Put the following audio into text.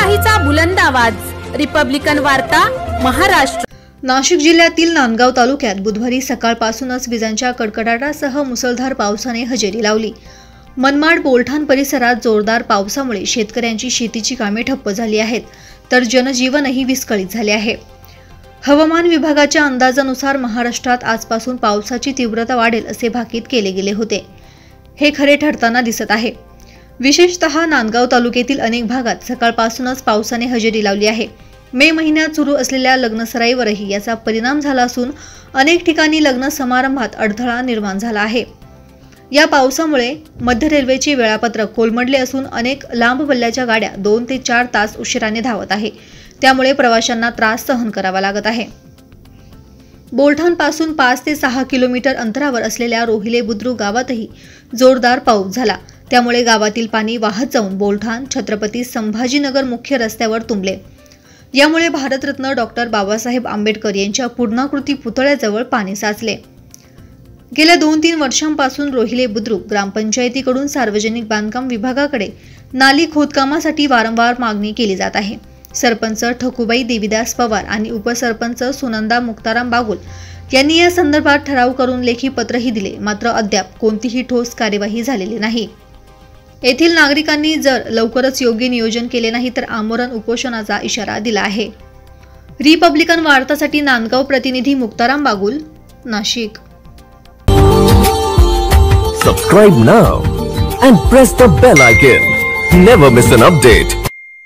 लोकशाहीचा बुलंद आवाज, रिपब्लिकन वार्ता, महाराष्ट्र। नाशिक जिल्ह्यातील नांदगाव तालुक्यात बुधवारी सकाळपासूनच विजांच्या कडकडाटासह मुसळधार पावसाने हजेरी लावली। मनमाड बोलठाण परिसरात जोरदार पावसामुळे शेतकऱ्यांची शेतीची कामे ठप्प झाली आहेत, तर जनजीवनही विस्कळीत झाले आहे। हवामान विभागाच्या अंदाजानुसार महाराष्ट्रात आजपासून पावसाची तीव्रता वाढेल असे भाकीत केले गेले होते। हे खरे ठरताना दिसत आहे। विशेषतः नांदगाव तालुक्यातील अनेक भागात सकाळपासूनच पावसाने हजेरी लावली आहे। मे महिन्यात सुरू असलेल्या लग्नसराईवरही याचा परिणाम झाला असून अनेक ठिकाणी लग्न समारंभात अडथळा निर्माण झाला आहे। या पावसामुळे मध्य रेल्वेचे वेळापत्रक कोलमडले असून अनेक लांब पल्ल्याच्या गाड्या 2 ते 4 तास उशिराने धावत आहे, त्यामुळे प्रवाशांना त्रास सहन करावा लागत आहे। बोलठाण पासून 5 ते 6 किलोमीटर अंतरावर असलेल्या रोहिले बुद्रुक गावातही जोरदार पाऊस झाला, त्यामुळे गावातील पाणी वाहत जाऊन बोलठाण छत्रपती संभाजीनगर मुख्य रस्त्यावर तुंबले। यामुळे भारतरत्न डॉक्टर बाबासाहेब आंबेडकर यांच्या पूर्णाकृती पुतळ्याजवळ पाणी साचले। गेल्या 2-3 वर्षांपासून रोहिले बुद्रुक ग्रामपंचायतीकडून सार्वजनिक बांधकाम विभागाकडे नाली खोदकामासाठी वारंवार मागणी केली जात आहे। सरपंच ठकुबाई देवीदास पवार आणि उपसरपंच सुनंदा मुक्ताराम बागुल यांनी या संदर्भात ठराव करून लेखी पत्रही दिले, मात्र अद्याप कोणतीही ठोस कार्यवाही झालेली नाही। येथील नागरिकांनी जर लवकरच योग्य नियोजन केले नाही तर आमरण उपोषणाचा इशारा दिला आहे। रिपब्लिकन वार्तासाठी नांदगाव प्रतिनिधी Muktaram Bagul, Nashik. Subscribe now and press the bell icon. Never miss an update.